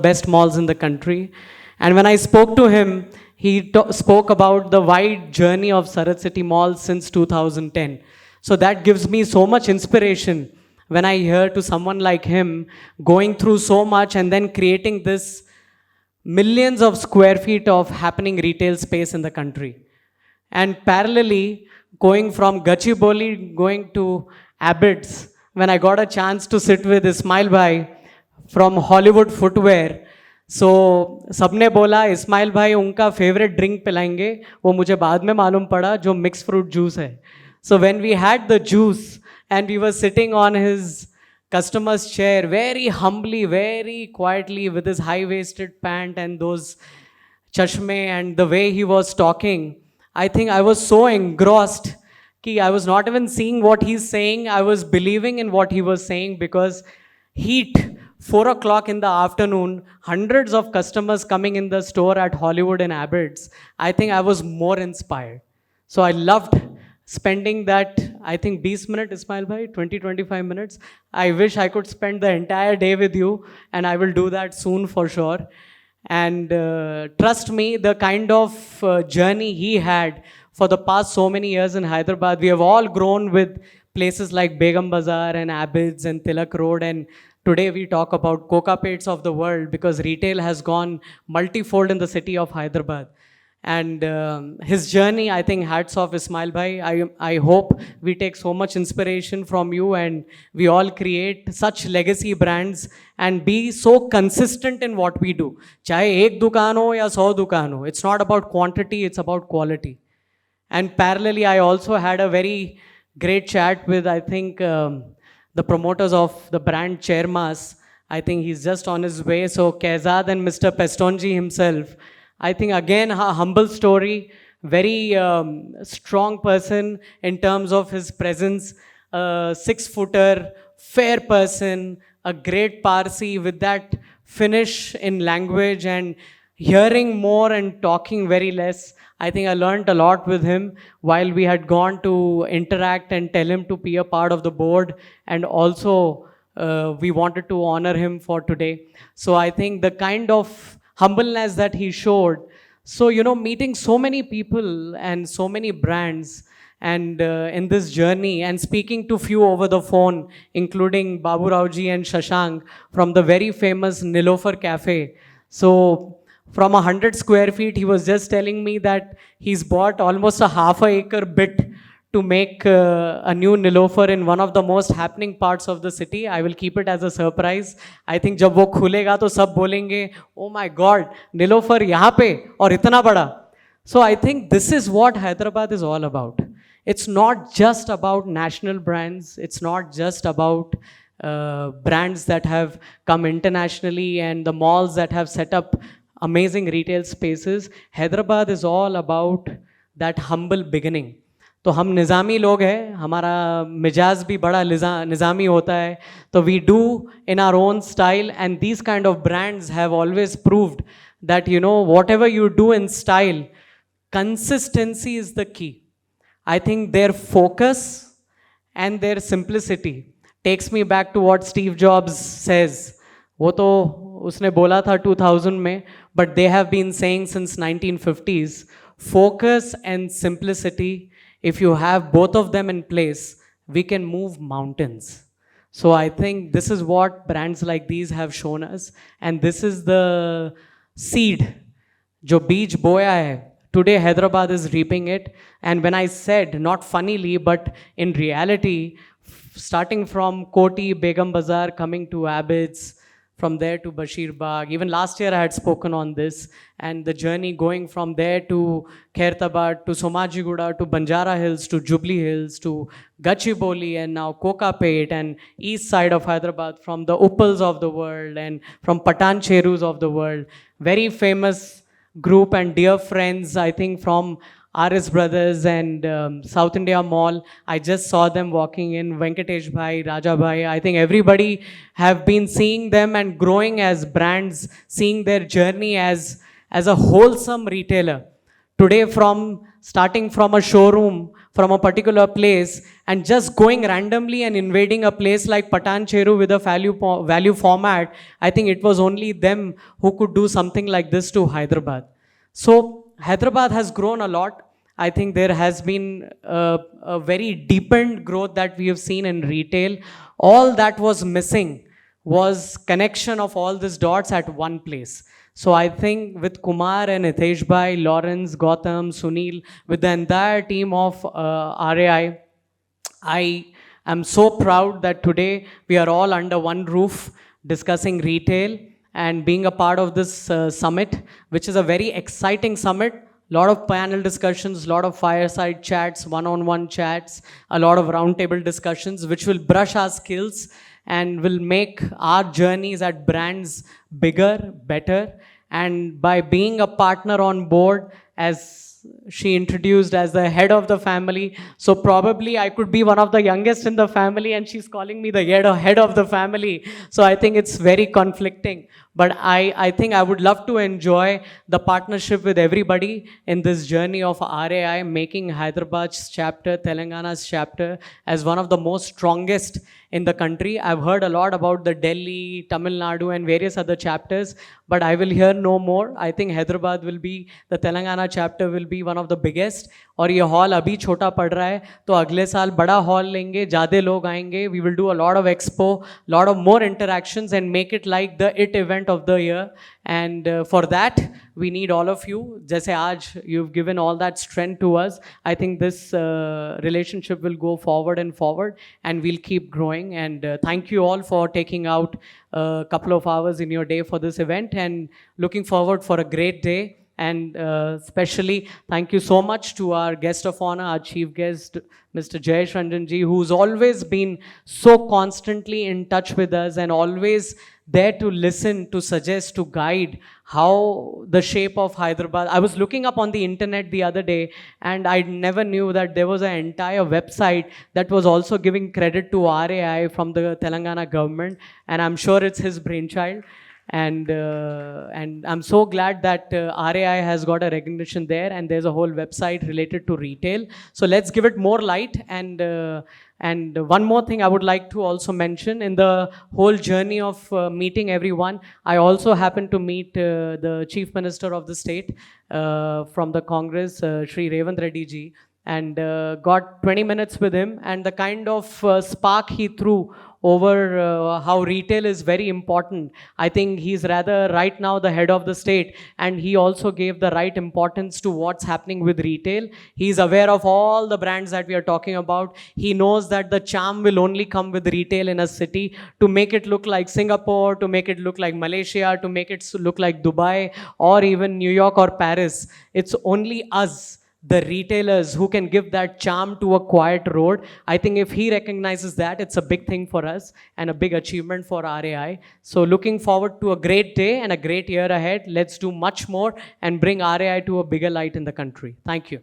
best malls in the country. And when I spoke to him, he spoke about the wide journey of Sarat City Mall since 2010. So that gives me so much inspiration when I hear to someone like him going through so much and then creating this millions of square feet of happening retail space in the country. And parallelly, going from Gachibowli going to Abids, when I got a chance to sit with Ismail Bhai from Hollywood Footwear, so सबने बोला इस्माइल भाई उनका favourite drink पिलाएंगे, वो मुझे बाद में मालूम पड़ा जो मिक्स फ्रूट जूस है. So when we had the juice and we were sitting on his customer's chair very humbly, very quietly with his high-waisted pant and those chashme and the way he was talking, I think I was so engrossed कि I was not even seeing what he's saying, I was believing in what he was saying because heat, 4 o'clock in the afternoon, hundreds of customers coming in the store at Hollywood and Abids, I think I was more inspired. So I loved spending that, I think 20 minutes, Ismail bhai, 20-25 minutes. I wish I could spend the entire day with you, and I will do that soon for sure. And trust me, the kind of journey he had for the past so many years in Hyderabad, we have all grown with places like Begum Bazaar and Abids and Tilak Road, and today we talk about Kokapets of the world because retail has gone multifold in the city of Hyderabad. And his journey, I think, hats off Ismail bhai. I hope we take so much inspiration from you and we all create such legacy brands and be so consistent in what we do. Chahe ek dukaan ho ya 100 dukaan ho. It's not about quantity, it's about quality. And parallelly, I also had a very great chat with, I think, the promoters of the brand Chairmas. I think he's just on his way. So Kezad and Mr. Pestonji himself, I think again a humble story, very strong person in terms of his presence, 6-footer, fair person, a great Parsi with that finish in language and hearing more and talking very less. I think I learned a lot with him while we had gone to interact and tell him to be a part of the board, and also we wanted to honor him for today. So I think the kind of humbleness that he showed, so meeting so many people and so many brands and in this journey and speaking to few over the phone, including Babu Raoji and Shashank from the very famous Nilofer Cafe. So from 100 square feet, he was just telling me that he's bought almost a half acre bit to make a new Nilofer in one of the most happening parts of the city. I will keep it as a surprise. I think जब वो खुलेगा तो सब बोलेंगे, oh my God, Nilofer यहाँ पे और इतना बड़ा. So I think this is what Hyderabad is all about. It's not just about national brands. It's not just about brands that have come internationally and the malls that have set up amazing retail spaces. Hyderabad is all about that humble beginning. तो हम निज़ामी लोग हैं, हमारा मिजाज भी बड़ा निज़ामी होता है, तो we do in our own style, and these kind of brands have always proved that whatever you do in style, consistency is the key. I think their focus and their simplicity takes me back to what Steve Jobs says. वो तो उसने बोला था 2000 में, but they have been saying since 1950s, focus and simplicity, if you have both of them in place, we can move mountains. So I think this is what brands like these have shown us, and this is the seed, जो बीज बोया है. Today Hyderabad is reaping it, and when I said, not funnily, but in reality, starting from Koti, Begum Bazaar, coming to Abids, from there to Bashirbagh. Even last year I had spoken on this, and the journey going from there to Khairtabad, to Somajiguda, to Banjara Hills, to Jubilee Hills, to Gachibowli, and now Kokapet, and east side of Hyderabad, from the Uppals of the world, and from Patan Cherus of the world. Very famous group and dear friends, I think, from RS Brothers and South India Mall. I just saw them walking in, Venkatesh Bhai, Raja Bhai. I think everybody have been seeing them and growing as brands, seeing their journey as a wholesome retailer. Today, starting from a showroom from a particular place and just going randomly and invading a place like Patan Cheru with a value format, I think it was only them who could do something like this to Hyderabad. So Hyderabad has grown a lot. I think there has been a very deepened growth that we have seen in retail. All that was missing was connection of all these dots at one place. So I think with Kumar and Hitesh Bhai, Lawrence, Gautam, Sunil, with the entire team of RAI, I am so proud that today we are all under one roof discussing retail and being a part of this summit, which is a very exciting summit. Lot of panel discussions, lot of fireside chats, one-on-one chats, a lot of roundtable discussions, which will brush our skills and will make our journeys at brands bigger, better. And by being a partner on board, as she introduced, as the head of the family, so probably I could be one of the youngest in the family and she's calling me the head of the family. So I think it's very conflicting. But I think I would love to enjoy the partnership with everybody in this journey of RAI, making Hyderabad's chapter, Telangana's chapter, as one of the most strongest in the country. I've heard a lot about the Delhi, Tamil Nadu and various other chapters, but I will hear no more. I think Hyderabad will be, the Telangana chapter will be one of the biggest. और ये hall अभी छोटा पड़ रहा है, तो अगले साल बड़ा हॉल लेंगे, ज़्यादा लोग आएंगे. We will do a lot of expo, lot of more interactions and make it like the it event of the year. And for that, we need all of you. जैसे आज you've given all that strength to us. I think this relationship will go forward and forward, and we'll keep growing. And thank you all for taking out a couple of hours in your day for this event, and looking forward for a great day. And especially thank you so much to our guest of honor, our chief guest, Mr. Jayesh Ranjanji, who's always been so constantly in touch with us and always there to listen, to suggest, to guide how the shape of Hyderabad. I was looking up on the internet the other day and I never knew that there was an entire website that was also giving credit to RAI from the Telangana government, and I'm sure it's his brainchild. And I'm so glad that RAI has got a recognition there, and there's a whole website related to retail. So let's give it more light. And one more thing I would like to also mention, in the whole journey of meeting everyone, I also happened to meet the Chief Minister of the state from the Congress, Shri Revant Reddy ji, and got 20 minutes with him, and the kind of spark he threw over how retail is very important. I think he's rather right now the head of the state, and he also gave the right importance to what's happening with retail. He's aware of all the brands that we are talking about. He knows that the charm will only come with retail in a city, to make it look like Singapore, to make it look like Malaysia, to make it look like Dubai, or even New York or Paris. It's only us, the retailers, who can give that charm to a quiet road. I think if he recognizes that, it's a big thing for us and a big achievement for RAI. So looking forward to a great day and a great year ahead. Let's do much more and bring RAI to a bigger light in the country. Thank you.